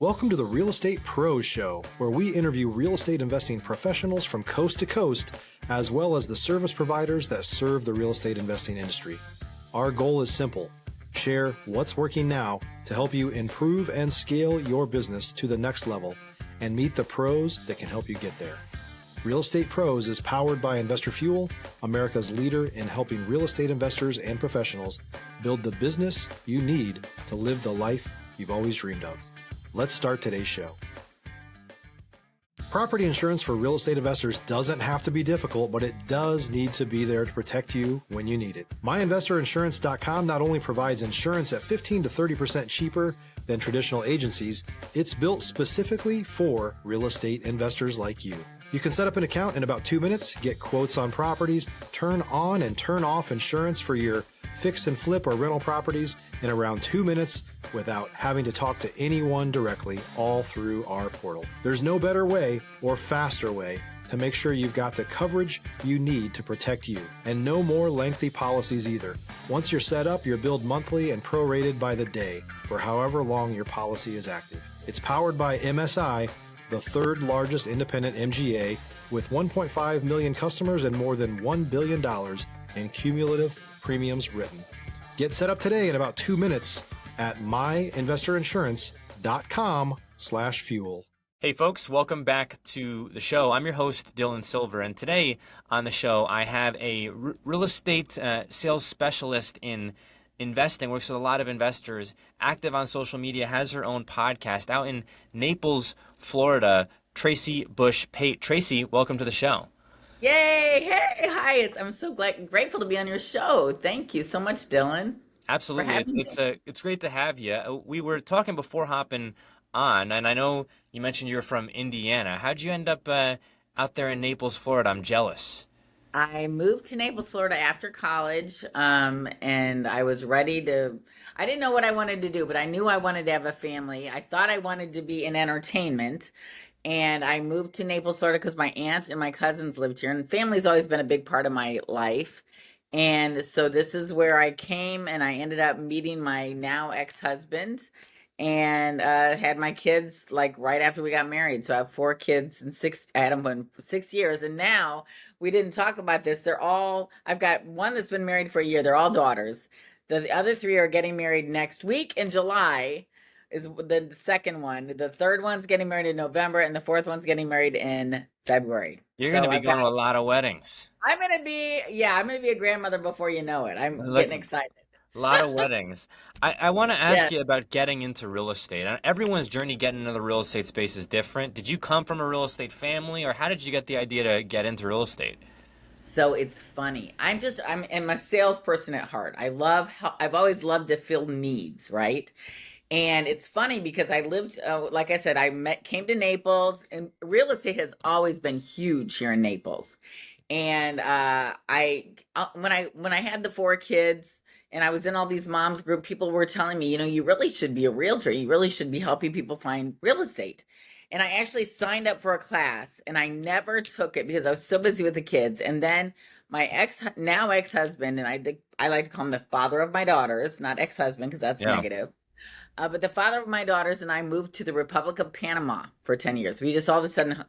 Welcome to the Real Estate Pros Show, where we interview real estate investing professionals from coast to coast, as well as the service providers that serve the real estate investing industry. Our goal is simple: share what's working now to help you improve and scale your business to the next level and meet the pros that can help you get there. Real Estate Pros is powered by Investor Fuel, America's leader in helping real estate investors and professionals build the business you need to live the life you've always dreamed of. Let's start today's show. Property insurance for real estate investors doesn't have to be difficult, but it does need to be there to protect you when you need it. MyInvestorInsurance.com not only provides insurance at 15 to 30% cheaper than traditional agencies, it's built specifically for real estate investors like you. You can set up an account in about 2 minutes, get quotes on properties, turn on and turn off insurance for your fix and flip or rental properties in around 2 minutes without having to talk to anyone directly, all through our portal. There's no better way or faster way to make sure you've got the coverage you need to protect you, and no more lengthy policies either. Once you're set up, you're billed monthly and prorated by the day for however long your policy is active. It's powered by MSI, the third largest independent MGA, with 1.5 million customers and more than $1 billion in cumulative premiums written. Get set up today in about 2 minutes at myinvestorinsurance.com/fuel. Hey folks, welcome back to the show. I'm your host, Dylan Silver, and today on the show I have a real estate sales specialist in investing, works with a lot of investors, active on social media, has her own podcast out in Naples, Florida, Tracy Busch-Pate. Tracy, welcome to the show. Yay! Hey, hi! I'm so grateful to be on your show. Thank you so much, Dylan. Absolutely, it's great to have you. We were talking before hopping on, and I know you mentioned you're from Indiana. How'd you end up out there in Naples, Florida? I'm jealous. I moved to Naples, Florida after college, and I was ready to. I didn't know what I wanted to do, but I knew I wanted to have a family. I thought I wanted to be in entertainment. And I moved to Naples, Florida because my aunt and my cousins lived here, and family's always been a big part of my life. And so this is where I came, and I ended up meeting my now ex-husband, and had my kids like right after we got married. So I have 4 kids, and I had them for 6 years. And now we didn't talk about this. I've got one that's been married for a year. They're all daughters. The other 3 are getting married next week in July. Is the second one. The third one's getting married in November, and the fourth one's getting married in February. You're going to be going to a lot of weddings. I'm going to be a grandmother before you know it. I'm getting excited. A lot of weddings. I want to ask you about getting into real estate. Everyone's journey getting into the real estate space is different. Did you come from a real estate family, or how did you get the idea to get into real estate? So it's funny. I'm a salesperson at heart. I've always loved to fill needs, right? And it's funny because I lived, like I said, came to Naples, and real estate has always been huge here in Naples. And when I had the 4 kids and I was in all these moms group, people were telling me, you really should be a realtor. You really should be helping people find real estate. And I actually signed up for a class, and I never took it because I was so busy with the kids. And then my now ex-husband, and I like to call him the father of my daughters, not ex-husband because that's negative. But the father of my daughters and I moved to the Republic of Panama for 10 years. We just all of a sudden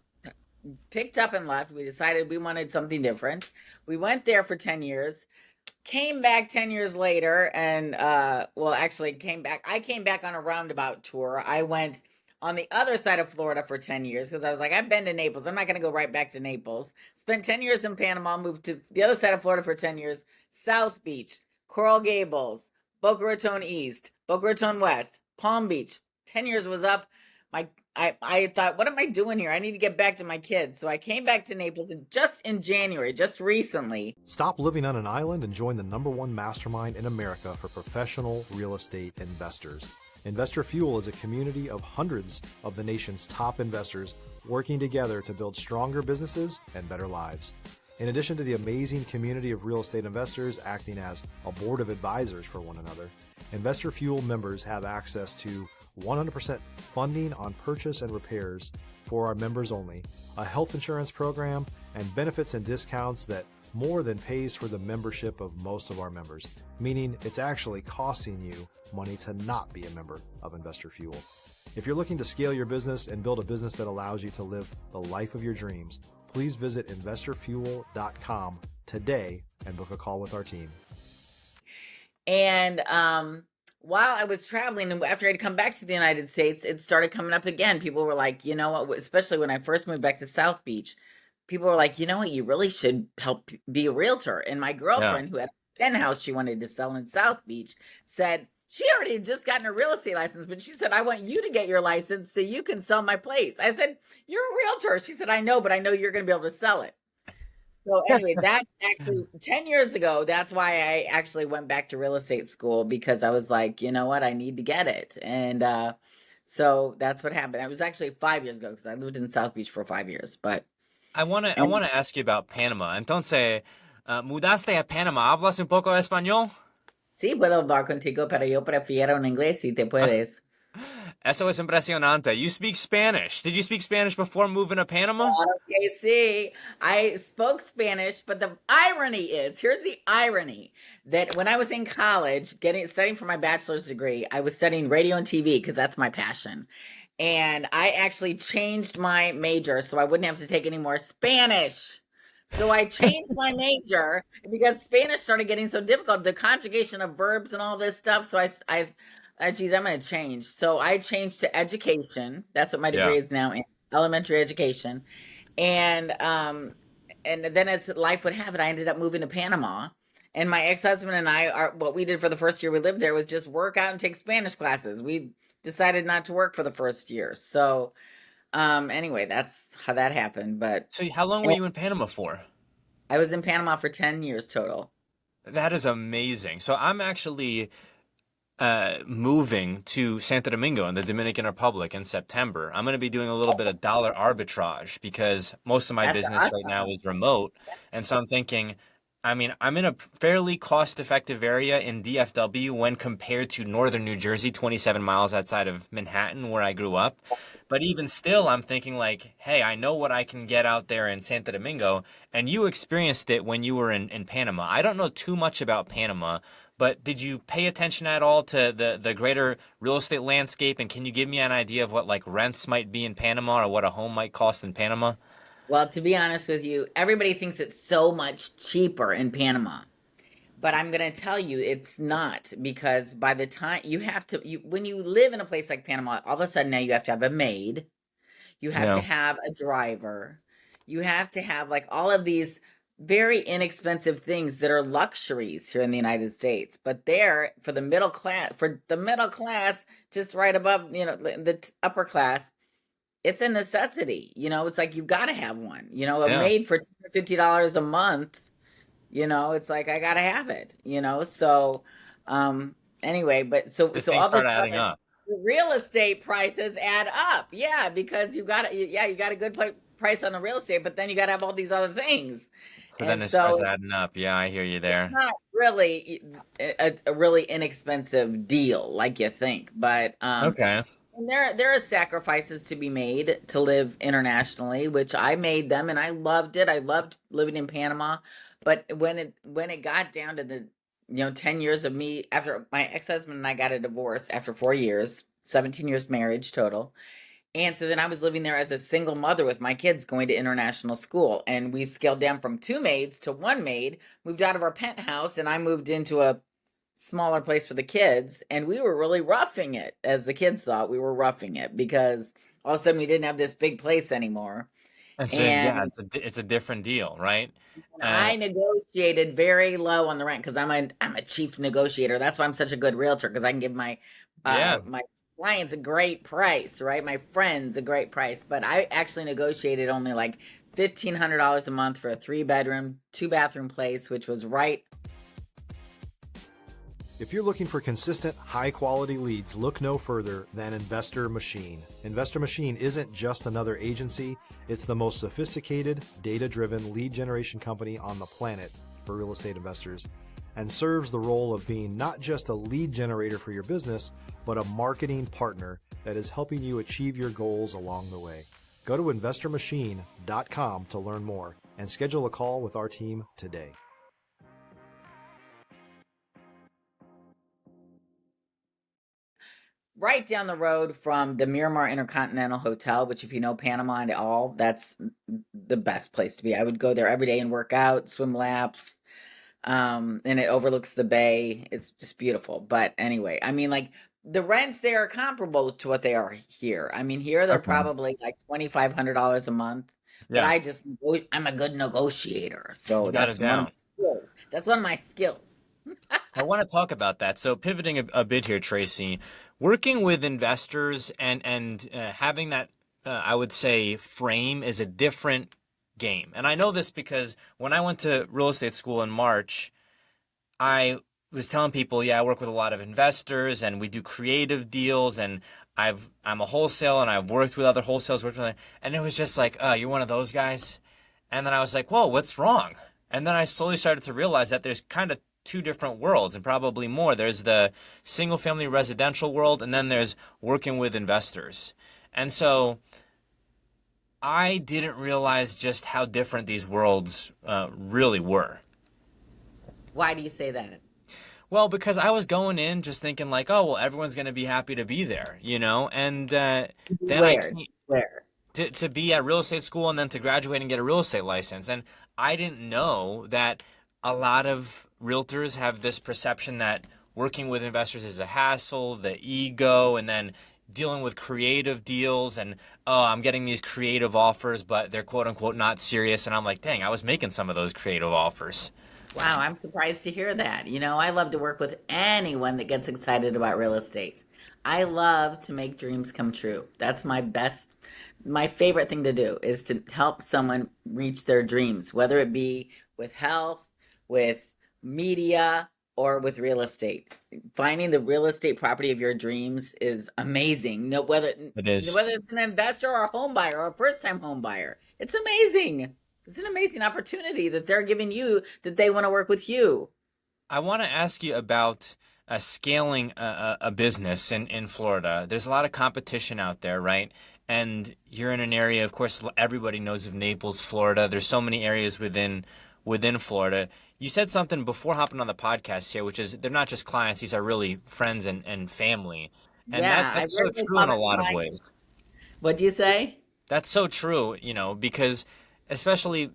picked up and left. We decided we wanted something different. We went there for 10 years, came back 10 years later, and came back. I came back on a roundabout tour. I went on the other side of Florida for 10 years because I was like, I've been to Naples. I'm not going to go right back to Naples. Spent 10 years in Panama, moved to the other side of Florida for 10 years. South Beach, Coral Gables, Boca Raton East, Boca Raton West, Palm Beach. 10 years was up. I thought, what am I doing here? I need to get back to my kids. So I came back to Naples just in January, just recently. Stop living on an island and join the #1 mastermind in America for professional real estate investors. Investor Fuel is a community of hundreds of the nation's top investors working together to build stronger businesses and better lives. In addition to the amazing community of real estate investors acting as a board of advisors for one another, Investor Fuel members have access to 100% funding on purchase and repairs for our members only, a health insurance program, and benefits and discounts that more than pays for the membership of most of our members, meaning it's actually costing you money to not be a member of Investor Fuel. If you're looking to scale your business and build a business that allows you to live the life of your dreams, please visit investorfuel.com today and book a call with our team. And while I was traveling, and after I'd come back to the United States, it started coming up again. People were like, you know what, especially when I first moved back to South Beach, people were like, you know what, you really should help be a realtor. And my girlfriend, who had a penthouse she wanted to sell in South Beach, said she already had just gotten a real estate license, but she said, I want you to get your license so you can sell my place. I said, you're a realtor. She said, I know, but I know you're going to be able to sell it. So anyway, that actually 10 years ago, that's why I actually went back to real estate school, because I was like, you know what, I need to get it. And so that's what happened. It was actually 5 years ago because I lived in South Beach for 5 years. But I want to ask you about Panama. Entonces, mudaste a Panama. ¿Hablas un poco español? Sí, puedo hablar contigo, pero yo prefiero en inglés si te puedes. Eso es impresionante. You speak Spanish. Did you speak Spanish before moving to Panama? Okay, see, I spoke Spanish, but the irony is, here's the irony, that when I was in college, studying for my bachelor's degree, I was studying radio and TV because that's my passion. And I actually changed my major so I wouldn't have to take any more Spanish. So I changed my major because Spanish started getting so difficult, the conjugation of verbs and all this stuff. So geez, I'm going to change. So I changed to education. That's what my degree is now, in elementary education. And then as life would have it, I ended up moving to Panama. And my ex-husband and what we did for the first year we lived there was just work out and take Spanish classes. We decided not to work for the first year. So anyway, that's how that happened. But So how long were you in Panama for? I was in Panama for 10 years total. That is amazing. So I'm actually moving to Santo Domingo in the Dominican Republic in September. I'm going to be doing a little bit of dollar arbitrage because most of my business right now is remote. And so I'm thinking, I mean, I'm in a fairly cost-effective area in DFW when compared to northern New Jersey, 27 miles outside of Manhattan, where I grew up. But even still, I'm thinking like, hey, I know what I can get out there in Santo Domingo, and you experienced it when you were in Panama. I don't know too much about Panama, but did you pay attention at all to the greater real estate landscape? And can you give me an idea of what like rents might be in Panama or what a home might cost in Panama? Well, to be honest with you, everybody thinks it's so much cheaper in Panama. But I'm going to tell you it's not, because by the time when you live in a place like Panama, all of a sudden now you have to have a maid, you have to have a driver, you have to have like all of these very inexpensive things that are luxuries here in the United States. But there, for the middle class, just right above, the upper class, it's a necessity. It's like you've got to have one. A maid for $250 a month. It's like I gotta have it. So anyway, but so The so things all of a start adding sudden, up. the real estate prices add up. Yeah, because you got a good price on the real estate, but then you got to have all these other things, So then and it so starts adding up. Yeah, I hear you there. not really a really inexpensive deal like you think. But Okay. and there are sacrifices to be made to live internationally, which I made them, and I loved it. I loved living in Panama. But when it got down to the 10 years of me, after my ex-husband and I got a divorce after 4 years, 17 years marriage total. And so then I was living there as a single mother with my kids going to international school. And we scaled down from 2 maids to 1 maid, moved out of our penthouse, and I moved into a smaller place for the kids. And we were really roughing it, as the kids thought we were roughing it, because all of a sudden we didn't have this big place anymore. And so yeah, And it's a different deal, right? I negotiated very low on the rent because I'm a chief negotiator. That's why I'm such a good realtor, because I can give my Yeah. my clients a great price, right? My friends a great price. But I actually negotiated only like $1,500 a month for a 3-bedroom, 2-bathroom place, which was right. If you're looking for consistent, high-quality leads, look no further than Investor Machine. Investor Machine isn't just another agency. It's the most sophisticated, data-driven lead generation company on the planet for real estate investors, and serves the role of being not just a lead generator for your business, but a marketing partner that is helping you achieve your goals along the way. Go to investormachine.com to learn more and schedule a call with our team today. right down the road from the Miramar Intercontinental Hotel, which if you know Panama and all, that's the best place to be. I would go there every day and work out, swim laps. And it overlooks the bay. It's just beautiful. But anyway, I mean, like the rents there are comparable to what they are here. I mean, here they're Okay. probably like $2,500 a month. But Yeah, I'm a good negotiator, so you got it that's one of down. my skills. That's one of my skills. I want to talk about that. So pivoting a bit here, Tracy, working with investors and having that, I would say, frame is a different game. And I know this because when I went to real estate school in March, I was telling people, yeah, I work with a lot of investors and we do creative deals and I'm a wholesale and I've worked with other wholesales, and it was just like, oh, you're one of those guys. And then I was like, whoa, what's wrong? And then I slowly started to realize that there's kind of two different worlds and probably more. There's the single family residential world and then there's working with investors. And so I didn't realize just how different these worlds really were. Why do you say that? Well, because I was going in just thinking like, oh, well, everyone's going to be happy to be there, and then I Where? came Where? to be at real estate school and then to graduate and get a real estate license. And I didn't know that a lot of realtors have this perception that working with investors is a hassle, the ego, and then dealing with creative deals and, oh, I'm getting these creative offers, but they're quote unquote not serious. And I'm like, dang, I was making some of those creative offers. Wow, I'm surprised to hear that. I love to work with anyone that gets excited about real estate. I love to make dreams come true. That's my favorite thing to do is to help someone reach their dreams, whether it be with health, with media, or with real estate. Finding the real estate property of your dreams is amazing. No, It is. whether it's an investor or a home buyer or a first-time home buyer, it's amazing. It's an amazing opportunity that they're giving you that they want to work with you. I want to ask you about scaling a business in Florida. There's a lot of competition out there, right? And you're in an area, of course, everybody knows of Naples, Florida. There's so many areas within Florida. You said something before hopping on the podcast here, which is they're not just clients; these are really friends and family, and Yeah, I that's so rarely true call in a them lot of clients. ways. What'd you say? That's so true, because especially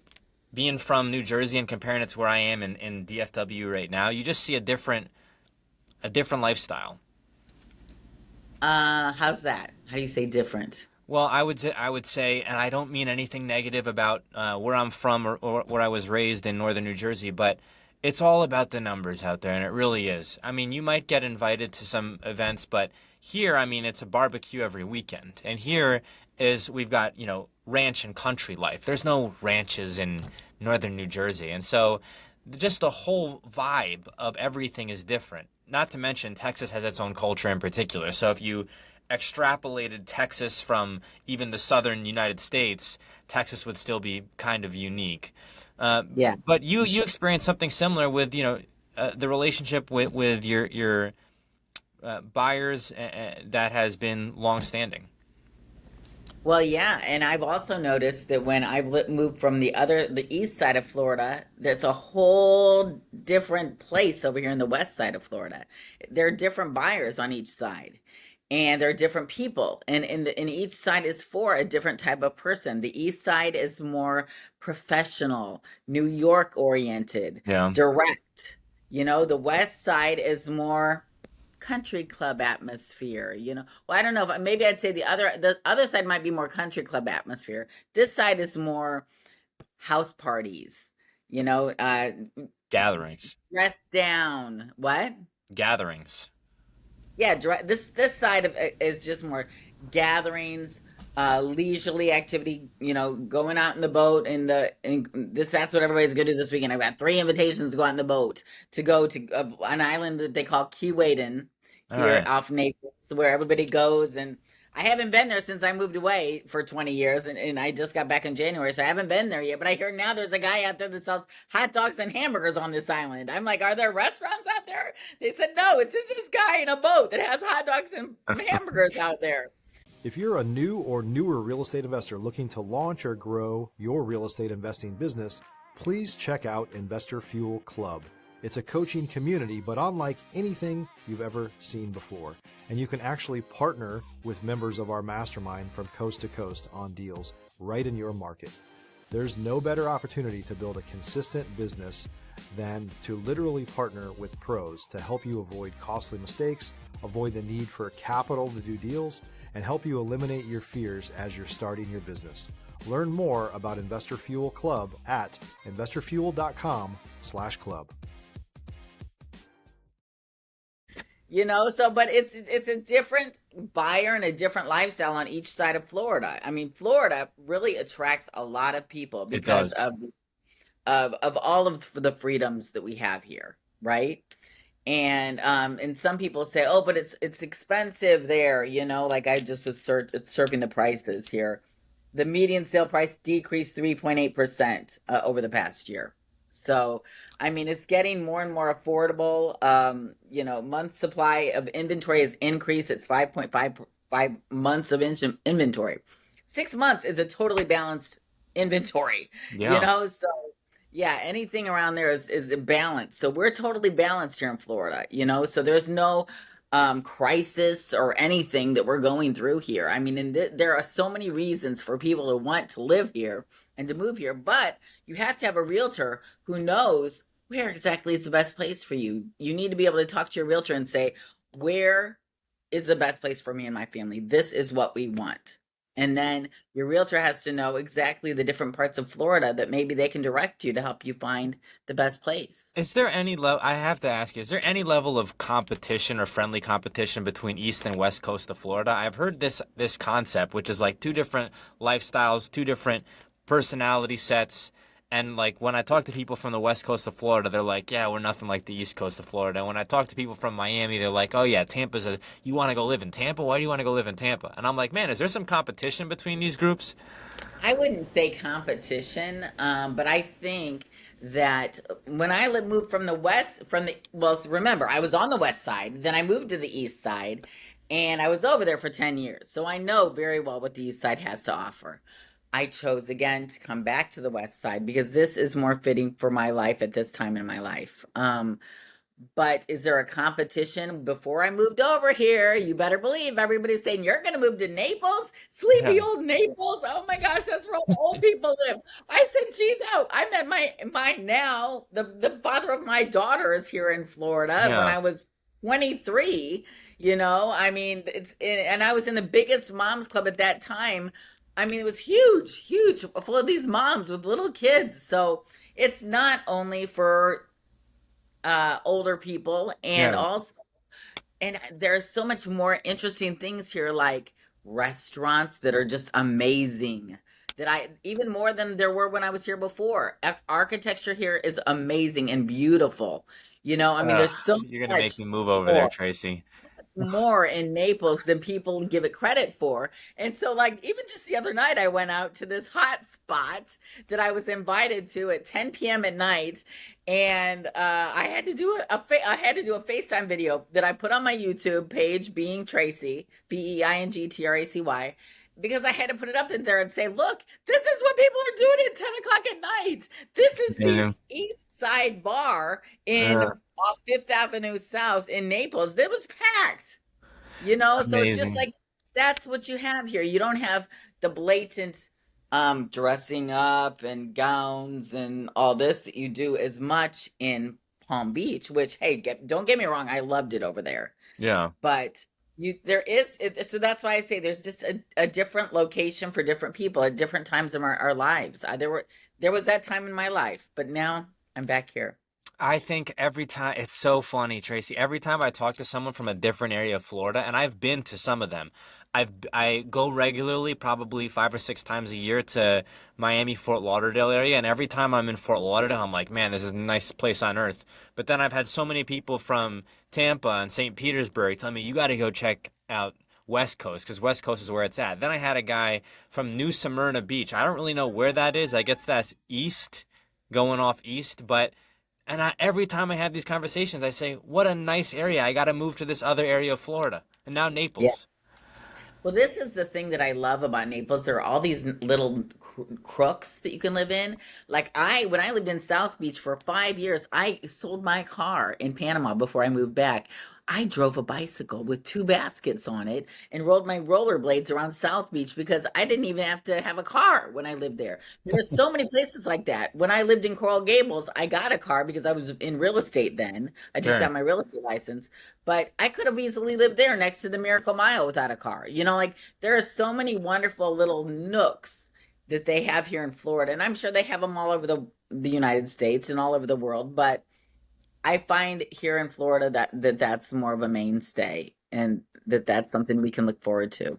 being from New Jersey and comparing it to where I am in DFW right now, you just see a different lifestyle. How's that? How do you say different? Well, I would say, and I don't mean anything negative about where I'm from or where I was raised in northern New Jersey, but it's all about the numbers out there, and it really is. I mean, you might get invited to some events, but here, I mean, it's a barbecue every weekend, and here is we've got ranch and country life. There's no ranches in northern New Jersey, and so just the whole vibe of everything is different. Not to mention, Texas has its own culture in particular. So if you extrapolated Texas from even the southern United States, Texas would still be kind of unique. Uh, Yeah. but you experienced something similar with the relationship with your buyers that has been long-standing. Well, yeah, and I've also noticed that when moved from the east side of Florida, that's a whole different place over here in the west side of Florida. There are different buyers on each side, and there are different people, and in each side is for a different type of person. The east side is more professional, New York oriented, Yeah. direct. The west side is more country club atmosphere. Well, I don't know if maybe I'd say the other side might be more country club atmosphere. This side is more house parties, you know, uh Gatherings. dressed down. What? Gatherings. Yeah, this side of it is just more gatherings, leisurely activity. Going out in the boat and that's what everybody's gonna do this weekend. I've got 3 invitations to go out in the boat to go to an island that they call Key Waden All here right. off Naples, where everybody goes. And I haven't been there since I moved away for 20 years, and I just got back in January, so I haven't been there yet. But I hear now there's a guy out there that sells hot dogs and hamburgers on this island. I'm like, are there restaurants out there? They said, no, it's just this guy in a boat that has hot dogs and hamburgers out there. If you're a new or newer real estate investor looking to launch or grow your real estate investing business, please check out Investor Fuel Club. It's a coaching community, but unlike anything you've ever seen before. And you can actually partner with members of our mastermind from coast to coast on deals right in your market. There's no better opportunity to build a consistent business than to literally partner with pros to help you avoid costly mistakes, avoid the need for capital to do deals, and help you eliminate your fears as you're starting your business. Learn more about Investor Fuel Club at investorfuel.com/club. But it's a different buyer and a different lifestyle on each side of Florida. I mean, Florida really attracts a lot of people because of all of the freedoms that we have here, right? And some people say, oh, but it's expensive there, like I just was surfing the prices here. The median sale price decreased 3.8% over the past year. So, I mean, it's getting more and more affordable. Month supply of inventory has increased. It's 5.55 months of inventory. 6 months is a totally balanced inventory, So, yeah, anything around there is a balance. So we're totally balanced here in Florida, So there's no crisis or anything that we're going through here. I mean, there are so many reasons for people to want to live here and to move here, but you have to have a realtor who knows where exactly is the best place for you. You need to be able to talk to your realtor and say, where is the best place for me and my family? This is what we want. And then your realtor has to know exactly the different parts of Florida that maybe they can direct you to help you find the best place. Is there any level, I have to ask you, is there any level of competition or friendly competition between East and West Coast of Florida? I've heard this concept, which is like two different lifestyles, two different personality sets. And like when I talk to people from the West Coast of Florida, they're like, yeah, we're nothing like the East Coast of Florida. And when I talk to people from Miami, they're like, oh yeah, you want to go live in Tampa? Why do you want to go live in Tampa? And I'm like, man, is there some competition between these groups? I wouldn't say competition, but I think that when I moved from the west, remember, I was on the west side, then I moved to the east side, and I was over there for 10 years. So I know very well what the east side has to offer. I chose again to come back to the west side because this is more fitting for my life at this time in my life. But is there a competition? Before I moved over here, you better believe everybody's saying, you're going to move to Naples? Sleepy old Naples. Oh my gosh, that's where all the old people live. I said, geez, I met my now, the father of my daughter is here in Florida when I was 23, I mean, and I was in the biggest moms club at that time. I mean, it was huge, full of these moms with little kids. So it's not only for older people and there's so much more interesting things here, like restaurants that are just amazing, that even more than there were when I was here before. Architecture here is amazing and beautiful. I mean, there's so you're gonna make me move over there, Tracy. More in Naples than people give it credit for. And so, like, even just the other night, I went out to this hot spot that I was invited to at 10 p.m. at night, and I had to do a FaceTime video that I put on my YouTube page, Being Tracy, BeingTracy, because I had to put it up in there and say, look, this is what people are doing at 10 o'clock at night. This is the East Side Bar off Fifth Avenue South in Naples. It was packed, so it's just like, that's what you have here. You don't have the blatant dressing up and gowns and all this that you do as much in Palm Beach, which, hey, don't get me wrong, I loved it over there. Yeah. But so that's why I say there's just a different location for different people at different times of our lives. There was that time in my life, but now I'm back here. I think every time, it's so funny, Tracy, every time I talk to someone from a different area of Florida, and I've been to some of them, I go regularly, probably 5 or 6 times a year, to Miami, Fort Lauderdale area, and every time I'm in Fort Lauderdale, I'm like, man, this is a nice place on earth. But then I've had so many people from Tampa and St. Petersburg tell me, you got to go check out West Coast, because West Coast is where it's at. Then I had a guy from New Smyrna Beach. I don't really know where that is. I guess that's east, going off east, but... And every time I have these conversations, I say, what a nice area. I got to move to this other area of Florida. And now Naples. Well, this is the thing that I love about Naples. There are all these little crooks that you can live in. When I lived in South Beach for 5 years, I sold my car in Panama before I moved back. I drove a bicycle with two baskets on it and rode my rollerblades around South Beach because I didn't even have to have a car when I lived there. There's so many places like that. When I lived in Coral Gables, I got a car because I was in real estate then. I just Sure. got my real estate license, but I could have easily lived there next to the Miracle Mile without a car. Like there are so many wonderful little nooks that they have here in Florida, and I'm sure they have them all over the United States and all over the world, but I find here in Florida that's more of a mainstay, and that's something we can look forward to.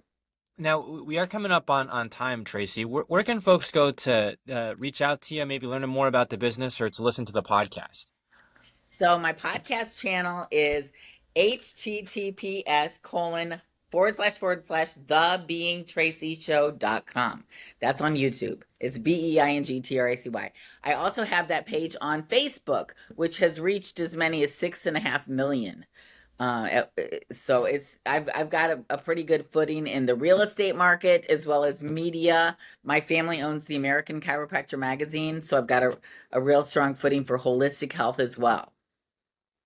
Now, we are coming up on time, Tracy. Where can folks go to reach out to you, maybe learn more about the business or to listen to the podcast? So my podcast channel is https:// That's on YouTube. It's BEINGTRACY. I also have that page on Facebook, which has reached as many as 6.5 million. So I've got a pretty good footing in the real estate market as well as media. My family owns the American Chiropractor magazine, so I've got a real strong footing for holistic health as well.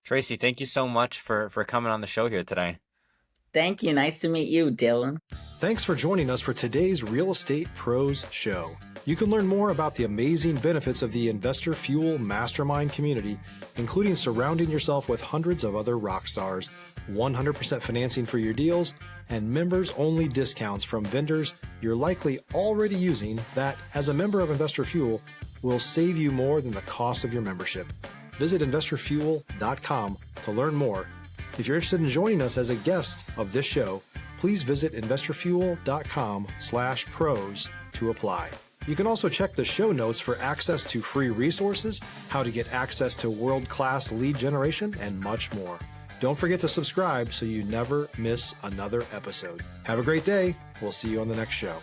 Tracy, thank you so much for coming on the show here today. Thank you. Nice to meet you, Dylan. Thanks for joining us for today's Real Estate Pros Show. You can learn more about the amazing benefits of the Investor Fuel Mastermind community, including surrounding yourself with hundreds of other rock stars, 100% financing for your deals, and members-only discounts from vendors you're likely already using that, as a member of Investor Fuel, will save you more than the cost of your membership. Visit investorfuel.com to learn more. If you're interested in joining us as a guest of this show, please visit investorfuel.com/pros to apply. You can also check the show notes for access to free resources, how to get access to world-class lead generation, and much more. Don't forget to subscribe so you never miss another episode. Have a great day. We'll see you on the next show.